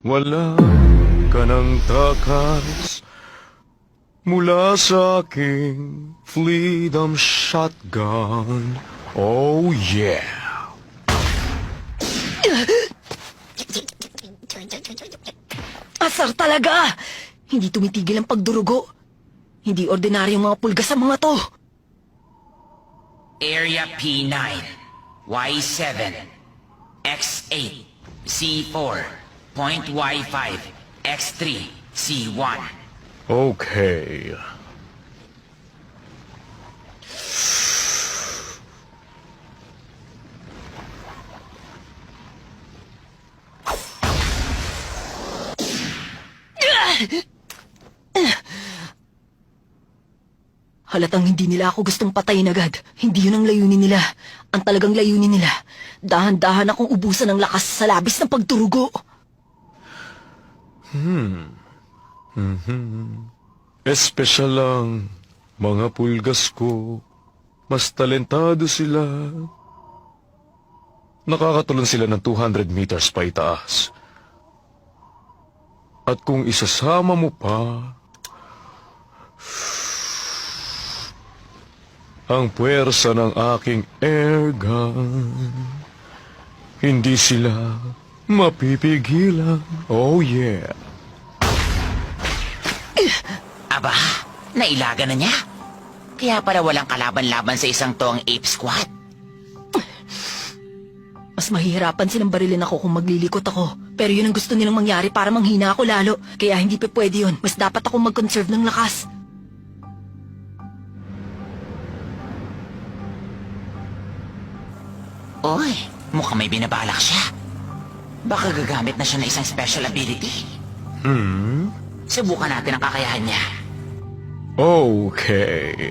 Wala ka ng takas mula sa aking freedom shotgun. Oh yeah! Asar talaga! Hindi tumitigil ang pagdurugo. Hindi ordinaryong mga pulgas sa mga to. Area P9, Y7, X8, C4, Point Y5, X3, C1. Okay. Halatang hindi nila ako gustong patayin agad. Hindi yun ang layunin nila. Ang talagang layunin nila, dahan-dahan akong ubusan ng lakas sa labis ng pagdurugo. Espesyal lang, mga pulgas ko. Mas talentado sila. Nakakatulong sila ng 200 meters pa itaas. At kung isasama mo pa ang puwersa ng aking airgun, hindi sila mapipigilan. Oh yeah! Aba, nailaga na niya. Kaya para walang kalaban-laban sa isang to ang Ape Squad. Mas mahihirapan silang barilin ako kung maglilikot ako. Pero yun ang gusto nilang mangyari para manghina ako lalo. Kaya hindi pa pwede yun. Mas dapat akong mag-conserve ng lakas. Oy, mukhang may binabalak siya. Baka gagamit na siya ng isang special ability. Subukan natin ang kakayahan niya. Okay.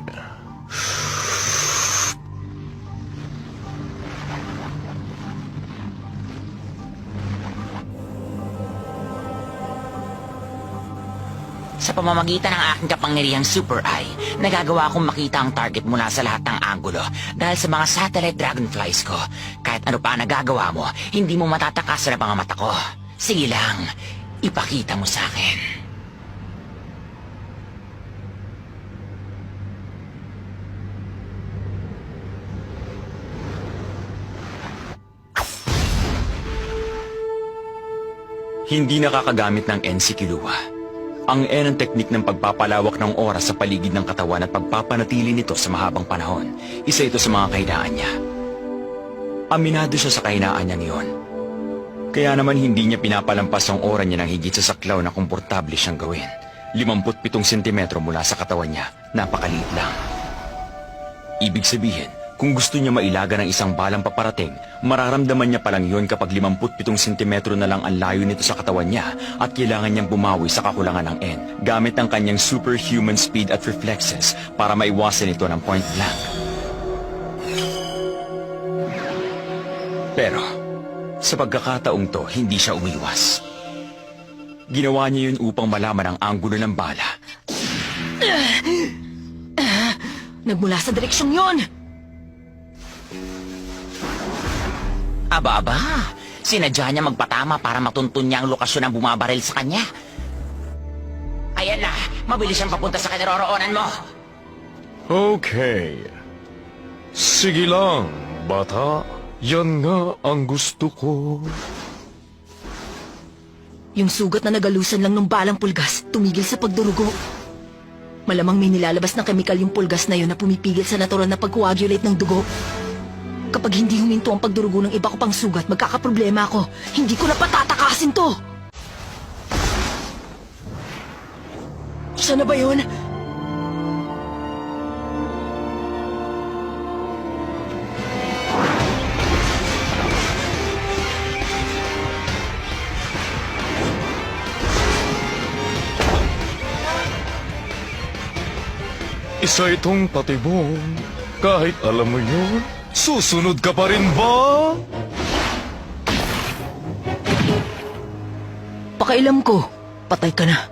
Sa pamamagitan ng aking kapangyarihang Super Eye, nagagawa akong makita ang target mula sa lahat ng anggulo dahil sa mga satellite dragonflies ko. Kahit ano pa ang nagagawa mo, hindi mo matatakasan ang mga mata ko. Sige lang, ipakita mo sa akin. Hindi nakakagamit ng N si Killua. Ang N ang teknik ng pagpapalawak ng oras sa paligid ng katawan at pagpapanatili nito sa mahabang panahon. Isa ito sa mga kahinaan niya. Aminado siya sa kahinaan niya niyon. Kaya naman hindi niya pinapalampas ang oras niya ng higit sa saklaw na komportable siyang gawin. 57 sentimetro mula sa katawan niya, napakaliit lang. Ibig sabihin, kung gusto niya mailaga ng isang balang paparating, mararamdaman niya palang yon kapag 57 sentimetro na lang ang layo nito sa katawan niya at kailangan niyang bumawi sa kakulangan ng N gamit ang kanyang superhuman speed at reflexes para maiwasan ito ng point blank. Pero, sa pagkakataong to, hindi siya umiwas. Ginawa niya yun upang malaman ang anggulo ng bala. Nagmula sa direksyong yon! Aba, sinadya niya magpatama para matuntun niya ang lokasyon ng bumabaril sa kanya. Ayan na, mabilis siyang papunta sa kinaroroonan mo. Okay. Sige lang, bata. Yan nga ang gusto ko. Yung sugat na nagalusan lang ng balang pulgas, tumigil sa pagdurugo. Malamang may nilalabas ng kemikal yung pulgas na yun na pumipigil sa natural na pag-coagulate ng dugo. Kapag hindi huminto ang pagdurugo ng iba ko pang sugat, magkakaproblema ako. Hindi ko na patatakasin to! Siya na ba yun? Isa itong patibong. Kahit alam mo yun, susunod ka pa rin ba? Pakailam ko, patay ka na.